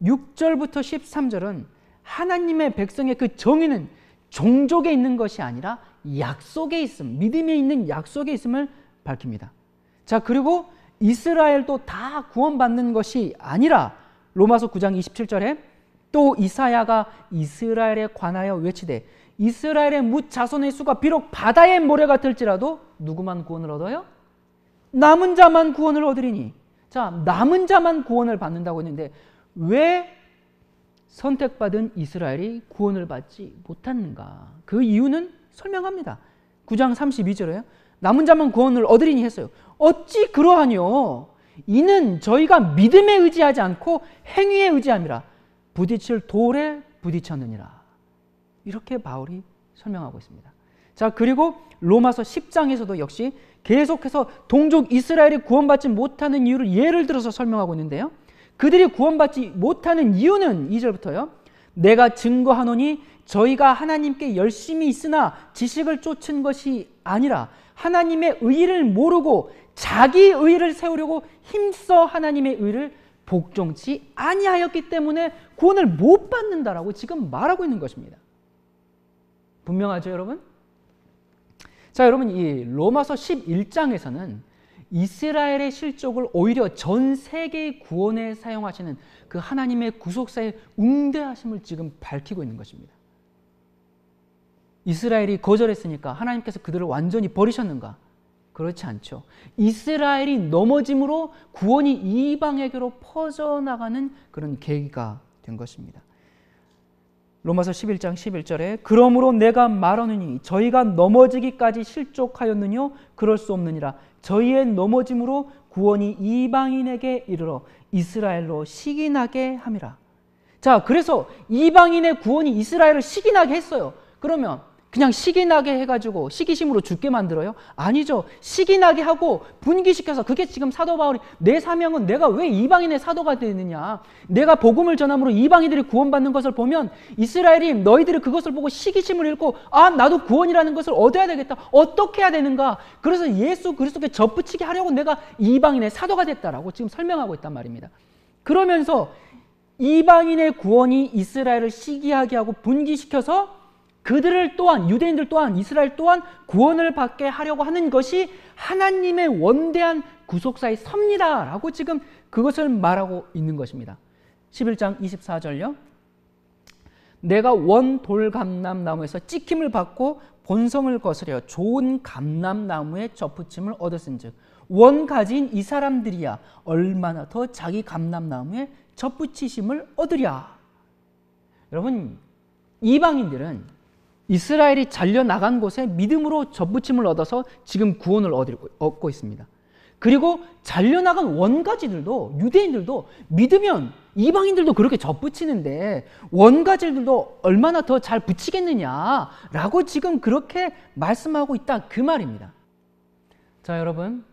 6절부터 13절은 하나님의 백성의 그 정의는 종족에 있는 것이 아니라 약속에 있음, 믿음에 있는 약속에 있음을 밝힙니다. 자, 그리고 이스라엘도 다 구원받는 것이 아니라 로마서 9장 27절에 또 이사야가 이스라엘에 관하여 외치되 이스라엘의 뭇 자손의 수가 비록 바다의 모래 같을지라도 누구만 구원을 얻어요? 남은 자만 구원을 얻으리니. 자, 남은 자만 구원을 받는다고 했는데 왜 선택받은 이스라엘이 구원을 받지 못했는가? 그 이유는 설명합니다. 9장 32절에요. 남은 자만 구원을 얻으리니 했어요. 어찌 그러하뇨? 이는 저희가 믿음에 의지하지 않고 행위에 의지함이라. 부딪힐 돌에 부딪혔느니라. 이렇게 바울이 설명하고 있습니다. 자, 그리고 로마서 10장에서도 역시 계속해서 동족 이스라엘이 구원받지 못하는 이유를 예를 들어서 설명하고 있는데요. 그들이 구원받지 못하는 이유는 2절부터요. 내가 증거하노니 저희가 하나님께 열심히 있으나 지식을 쫓은 것이 아니라 하나님의 의를 모르고 자기 의를 세우려고 힘써 하나님의 의를 복종치 아니하였기 때문에 구원을 못 받는다라고 지금 말하고 있는 것입니다. 분명하죠, 여러분? 자, 여러분, 이 로마서 11장에서는 이스라엘의 실족을 오히려 전 세계의 구원에 사용하시는 그 하나님의 구속사의 웅대하심을 지금 밝히고 있는 것입니다. 이스라엘이 거절했으니까 하나님께서 그들을 완전히 버리셨는가? 그렇지 않죠. 이스라엘이 넘어짐으로 구원이 이방에게로 퍼져나가는 그런 계기가 된 것입니다. 로마서 11장 11절에 그러므로 내가 말하느니 저희가 넘어지기까지 실족하였느뇨? 그럴 수 없느니라. 저희의 넘어짐으로 구원이 이방인에게 이르러 이스라엘로 시기나게 함이라. 자, 그래서 이방인의 구원이 이스라엘을 시기나게 했어요. 그러면 그냥 시기나게 해가지고 시기심으로 죽게 만들어요? 아니죠. 시기나게 하고 분기시켜서, 그게 지금 사도 바울이 내 사명은 내가 왜 이방인의 사도가 되느냐, 내가 복음을 전함으로 이방인들이 구원받는 것을 보면 이스라엘이 너희들이 그것을 보고 시기심을 잃고 아, 나도 구원이라는 것을 얻어야 되겠다, 어떻게 해야 되는가, 그래서 예수 그리스도께 접붙이게 하려고 내가 이방인의 사도가 됐다라고 지금 설명하고 있단 말입니다. 그러면서 이방인의 구원이 이스라엘을 시기하게 하고 분기시켜서 그들을 또한, 유대인들 또한, 이스라엘 또한 구원을 받게 하려고 하는 것이 하나님의 원대한 구속사의 섭리다라고 지금 그것을 말하고 있는 것입니다. 11장 24절요. 내가 원 돌감람나무에서 찍힘을 받고 본성을 거스려 좋은 감람나무에 접붙임을 얻었은즉 원가지인 이 사람들이야 얼마나 더 자기 감람나무에 접붙이심을 얻으랴. 여러분, 이방인들은 이스라엘이 잘려나간 곳에 믿음으로 접붙임을 얻어서 지금 구원을 얻고 있습니다. 그리고 잘려나간 원가지들도, 유대인들도 믿으면 이방인들도 그렇게 접붙이는데 원가지들도 얼마나 더 잘 붙이겠느냐라고 지금 그렇게 말씀하고 있다, 그 말입니다. 자, 여러분,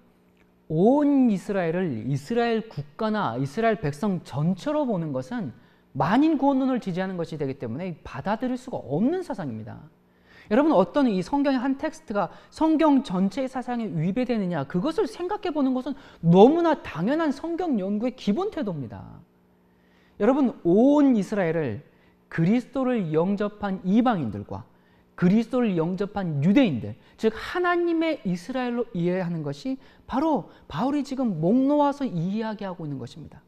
온 이스라엘을 이스라엘 국가나 이스라엘 백성 전체로 보는 것은 만인 구원론을 지지하는 것이 되기 때문에 받아들일 수가 없는 사상입니다. 여러분, 어떤 이 성경의 한 텍스트가 성경 전체의 사상에 위배되느냐, 그것을 생각해 보는 것은 너무나 당연한 성경 연구의 기본 태도입니다. 여러분, 온 이스라엘을 그리스도를 영접한 이방인들과 그리스도를 영접한 유대인들, 즉 하나님의 이스라엘로 이해하는 것이 바로 바울이 지금 목 놓아서 이야기하고 있는 것입니다.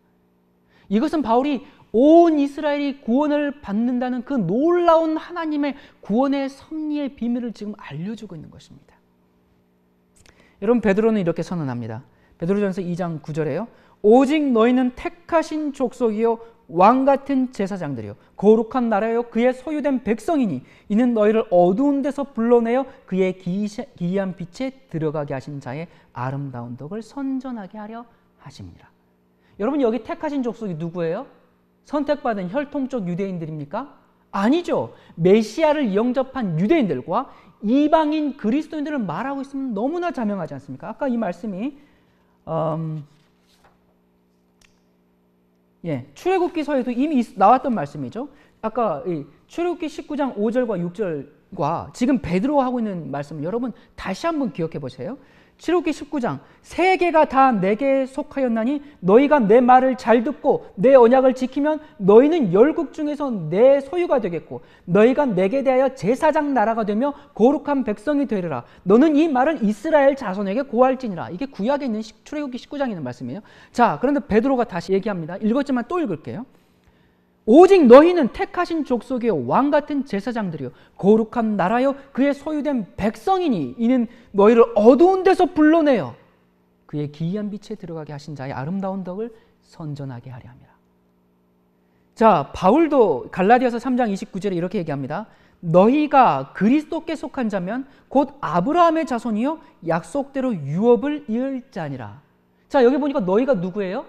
이것은 바울이 온 이스라엘이 구원을 받는다는 그 놀라운 하나님의 구원의 섭리의 비밀을 지금 알려주고 있는 것입니다. 여러분, 베드로는 이렇게 선언합니다. 베드로전서 2장 9절에요. 오직 너희는 택하신 족속이요 왕같은 제사장들이요 거룩한 나라요 그의 소유된 백성이니 이는 너희를 어두운 데서 불러내어 그의 기이한 빛에 들어가게 하신 자의 아름다운 덕을 선전하게 하려 하십니다. 여러분, 여기 택하신 족속이 누구예요? 선택받은 혈통적 유대인들입니까? 아니죠. 메시아를 영접한 유대인들과 이방인 그리스도인들을 말하고 있으면 너무나 자명하지 않습니까? 아까 이 말씀이 출애굽기서에도 이미 나왔던 말씀이죠. 아까 출애굽기 19장 5절과 6절과 지금 베드로가 하고 있는 말씀을 여러분 다시 한번 기억해 보세요. 출애굽기 19장 세계가 다 내게 속하였나니 너희가 내 말을 잘 듣고 내 언약을 지키면 너희는 열국 중에서 내 소유가 되겠고 너희가 내게 대하여 제사장 나라가 되며 거룩한 백성이 되리라. 너는 이 말을 이스라엘 자손에게 고할지니라. 이게 구약에 있는 출애굽기 19장에 있는 말씀이에요. 자, 그런데 베드로가 다시 얘기합니다. 읽었지만 또 읽을게요. 오직 너희는 택하신 족속이요 왕같은 제사장들이요 거룩한 나라요 그의 소유된 백성이니 이는 너희를 어두운 데서 불러내어 그의 기이한 빛에 들어가게 하신 자의 아름다운 덕을 선전하게 하려 함이라. 자, 바울도 갈라디아서 3장 29절에 이렇게 얘기합니다. 너희가 그리스도께 속한 자면 곧 아브라함의 자손이요 약속대로 유업을 이을 자니라. 자, 여기 보니까 너희가 누구예요?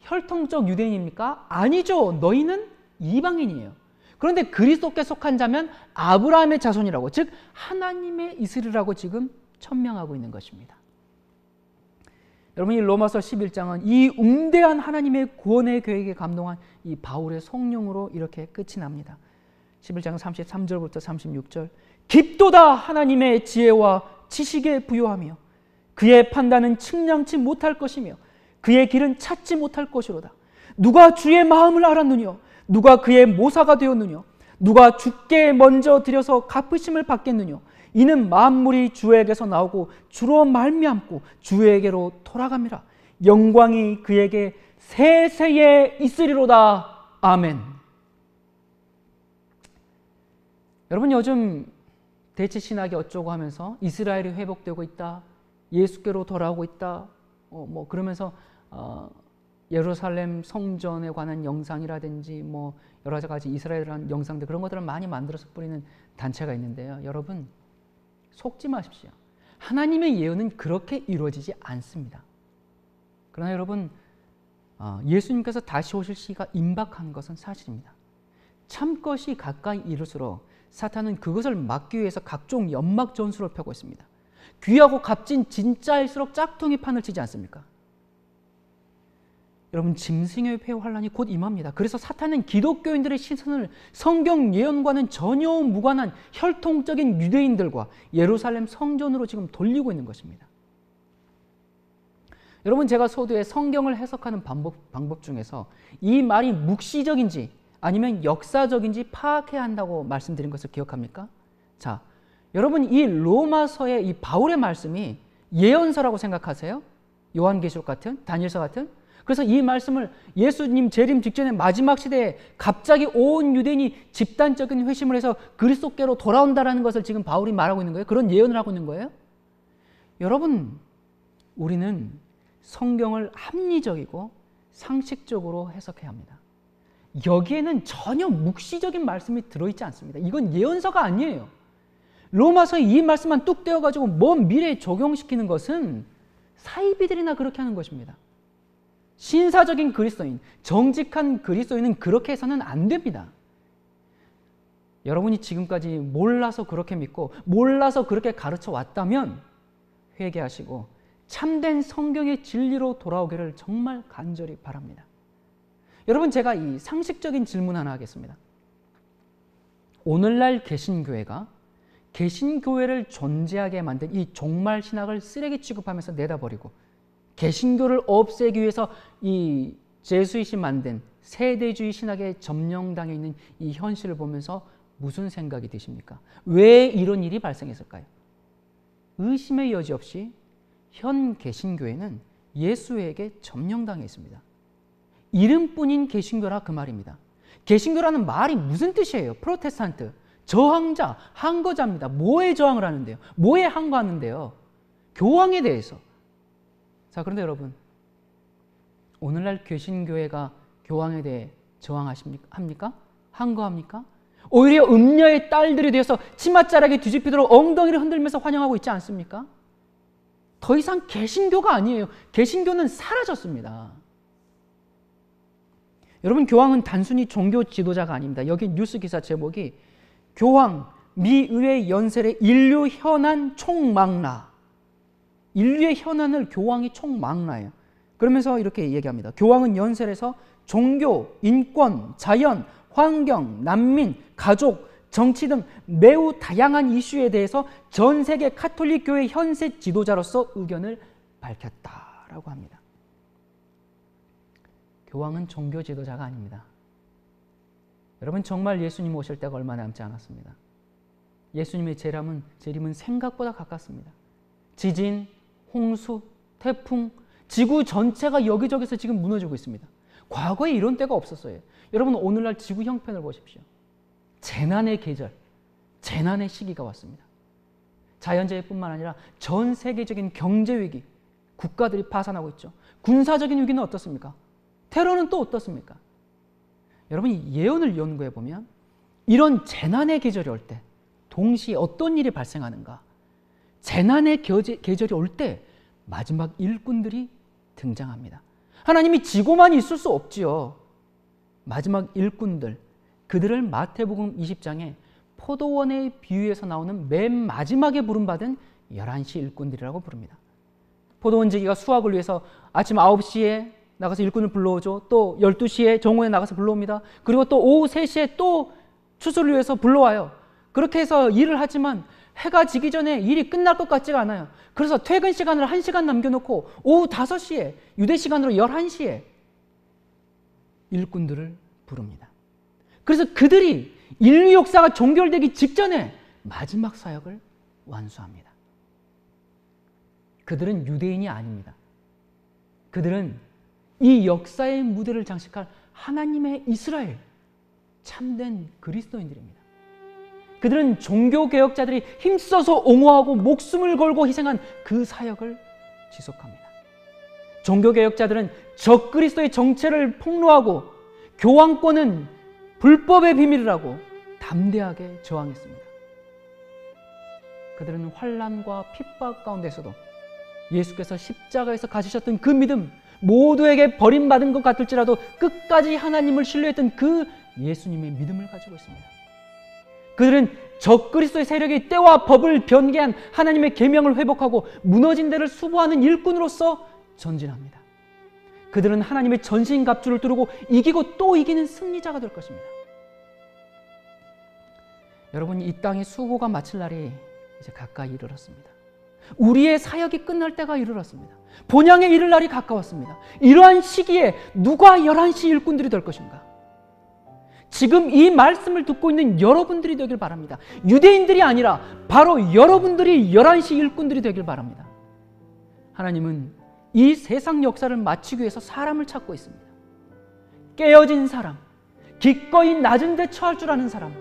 혈통적 유대인입니까? 아니죠. 너희는 이방인이에요. 그런데 그리스도께 속한 자면 아브라함의 자손이라고, 즉 하나님의 이스라엘이라고 지금 천명하고 있는 것입니다. 여러분, 이 로마서 11장은 이 웅대한 하나님의 구원의 계획에 감동한 이 바울의 성령으로 이렇게 끝이 납니다. 11장 33절부터 36절. 깊도다 하나님의 지혜와 지식에 부요하며 그의 판단은 측량치 못할 것이며 그의 길은 찾지 못할 것이로다. 누가 주의 마음을 알았느뇨? 누가 그의 모사가 되었느뇨? 누가 주께 먼저 드려서 갚으심을 받겠느뇨? 이는 만물이 주에게서 나오고 주로 말미암고 주에게로 돌아갑니다. 영광이 그에게 세세에 있으리로다. 아멘. 여러분, 요즘 대체 신학이 어쩌고 하면서 이스라엘이 회복되고 있다, 예수께로 돌아오고 있다, 그러면서 예루살렘 성전에 관한 영상이라든지 여러 가지 이스라엘에 관한 영상들, 그런 것들을 많이 만들어서 뿌리는 단체가 있는데요. 여러분, 속지 마십시오. 하나님의 예언은 그렇게 이루어지지 않습니다. 그러나 여러분, 예수님께서 다시 오실 시기가 임박한 것은 사실입니다. 참것이 가까이 이를수록 사탄은 그것을 막기 위해서 각종 연막 전술을 펴고 있습니다. 귀하고 값진 진짜일수록 짝퉁이 판을 치지 않습니까? 여러분, 짐승의 폐 환란이 곧 임합니다. 그래서 사탄은 기독교인들의 시선을 성경 예언과는 전혀 무관한 혈통적인 유대인들과 예루살렘 성전으로 지금 돌리고 있는 것입니다. 여러분, 제가 서두에 성경을 해석하는 방법 중에서 이 말이 묵시적인지 아니면 역사적인지 파악해야 한다고 말씀드린 것을 기억합니까? 자, 여러분, 이 로마서의 이 바울의 말씀이 예언서라고 생각하세요? 요한계시록 같은, 다니엘서 같은? 그래서 이 말씀을 예수님 재림 직전의 마지막 시대에 갑자기 온 유대인이 집단적인 회심을 해서 그리스도께로 돌아온다라는 것을 지금 바울이 말하고 있는 거예요? 그런 예언을 하고 있는 거예요? 여러분, 우리는 성경을 합리적이고 상식적으로 해석해야 합니다. 여기에는 전혀 묵시적인 말씀이 들어있지 않습니다. 이건 예언서가 아니에요. 로마서의 이 말씀만 뚝 떼어가지고 먼 미래에 적용시키는 것은 사이비들이나 그렇게 하는 것입니다. 신사적인 그리스도인, 정직한 그리스도인은 그렇게 해서는 안 됩니다. 여러분이 지금까지 몰라서 그렇게 믿고 몰라서 그렇게 가르쳐 왔다면 회개하시고 참된 성경의 진리로 돌아오기를 정말 간절히 바랍니다. 여러분, 제가 이 상식적인 질문 하나 하겠습니다. 오늘날 개신교회가 개신교회를 존재하게 만든 이 종말 신학을 쓰레기 취급하면서 내다버리고 개신교를 없애기 위해서 이 제수잇이 만든 세대주의 신학에 점령당해 있는 이 현실을 보면서 무슨 생각이 드십니까? 왜 이런 일이 발생했을까요? 의심의 여지 없이 현 개신교회는 예수에게 점령당해 있습니다. 이름뿐인 개신교라 그 말입니다. 개신교라는 말이 무슨 뜻이에요? 프로테스탄트, 저항자, 항거자입니다. 뭐에 저항을 하는데요? 뭐에 항거하는데요? 교황에 대해서. 자, 그런데 여러분, 오늘날 개신교회가 교황에 대해 저항합니까? 항거합니까? 오히려 음녀의 딸들이 되어서 치맛자락에 뒤집히도록 엉덩이를 흔들면서 환영하고 있지 않습니까? 더 이상 개신교가 아니에요. 개신교는 사라졌습니다. 여러분, 교황은 단순히 종교 지도자가 아닙니다. 여기 뉴스 기사 제목이 교황, 미 의회 연설의 인류 현안 총망라. 인류의 현안을 교황이 총망라해요. 그러면서 이렇게 얘기합니다. 교황은 연설에서 종교, 인권, 자연, 환경, 난민, 가족, 정치 등 매우 다양한 이슈에 대해서 전 세계 카톨릭 교회 현세 지도자로서 의견을 밝혔다라고 합니다. 교황은 종교 지도자가 아닙니다. 여러분, 정말 예수님 오실 때가 얼마 남지 않았습니다. 예수님의 재림은 생각보다 가깝습니다. 지진, 홍수, 태풍, 지구 전체가 여기저기서 지금 무너지고 있습니다. 과거에 이런 때가 없었어요. 여러분, 오늘날 지구 형편을 보십시오. 재난의 계절, 재난의 시기가 왔습니다. 자연재해뿐만 아니라 전 세계적인 경제 위기, 국가들이 파산하고 있죠. 군사적인 위기는 어떻습니까? 테러는 또 어떻습니까? 여러분이 예언을 연구해 보면 이런 재난의 계절이 올 때 동시에 어떤 일이 발생하는가? 재난의 계절이 올 때 마지막 일꾼들이 등장합니다. 하나님이 지고만 있을 수 없지요. 마지막 일꾼들, 그들을 마태복음 20장에 포도원의 비유에서 나오는 맨 마지막에 부름받은 11시 일꾼들이라고 부릅니다. 포도원 지기가 수확을 위해서 아침 9시에 나가서 일꾼을 불러오죠. 또 12시에 정오에 나가서 불러옵니다. 그리고 또 오후 3시에 또 추수를 위해서 불러와요. 그렇게 해서 일을 하지만 해가 지기 전에 일이 끝날 것 같지가 않아요. 그래서 퇴근 시간을 1시간 남겨놓고 오후 5시에 유대 시간으로 11시에 일꾼들을 부릅니다. 그래서 그들이 인류 역사가 종결되기 직전에 마지막 사역을 완수합니다. 그들은 유대인이 아닙니다. 그들은 이 역사의 무대를 장식할 하나님의 이스라엘, 참된 그리스도인들입니다. 그들은 종교개혁자들이 힘써서 옹호하고 목숨을 걸고 희생한 그 사역을 지속합니다. 종교개혁자들은 적그리스도의 정체를 폭로하고 교황권은 불법의 비밀이라고 담대하게 저항했습니다. 그들은 환난과 핍박 가운데서도 예수께서 십자가에서 가지셨던 그 믿음, 모두에게 버림받은 것 같을지라도 끝까지 하나님을 신뢰했던 그 예수님의 믿음을 가지고 있습니다. 그들은 적그리스도의 세력이 때와 법을 변개한 하나님의 계명을 회복하고 무너진 데를 수보하는 일꾼으로서 전진합니다. 그들은 하나님의 전신갑주를 두르고 이기고 또 이기는 승리자가 될 것입니다. 여러분, 이 땅의 수고가 마칠 날이 이제 가까이 이르렀습니다. 우리의 사역이 끝날 때가 이르렀습니다. 본향에 이를 날이 가까웠습니다. 이러한 시기에 누가 11시 일꾼들이 될 것인가? 지금 이 말씀을 듣고 있는 여러분들이 되길 바랍니다. 유대인들이 아니라 바로 여러분들이 11시 일꾼들이 되길 바랍니다. 하나님은 이 세상 역사를 마치기 위해서 사람을 찾고 있습니다. 깨어진 사람, 기꺼이 낮은 데 처할 줄 아는 사람,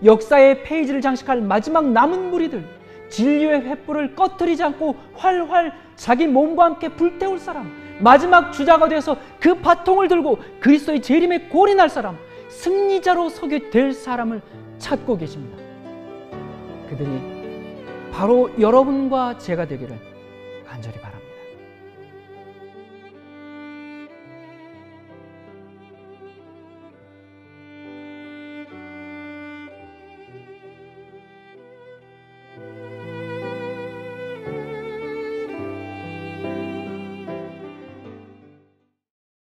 역사의 페이지를 장식할 마지막 남은 무리들, 진리의 횃불을 꺼트리지 않고 활활 자기 몸과 함께 불태울 사람, 마지막 주자가 되어서 그 바통을 들고 그리스도의 재림에 골인할 사람, 승리자로 서게 될 사람을 찾고 계십니다. 그들이 바로 여러분과 제가 되기를 간절히 바랍니다.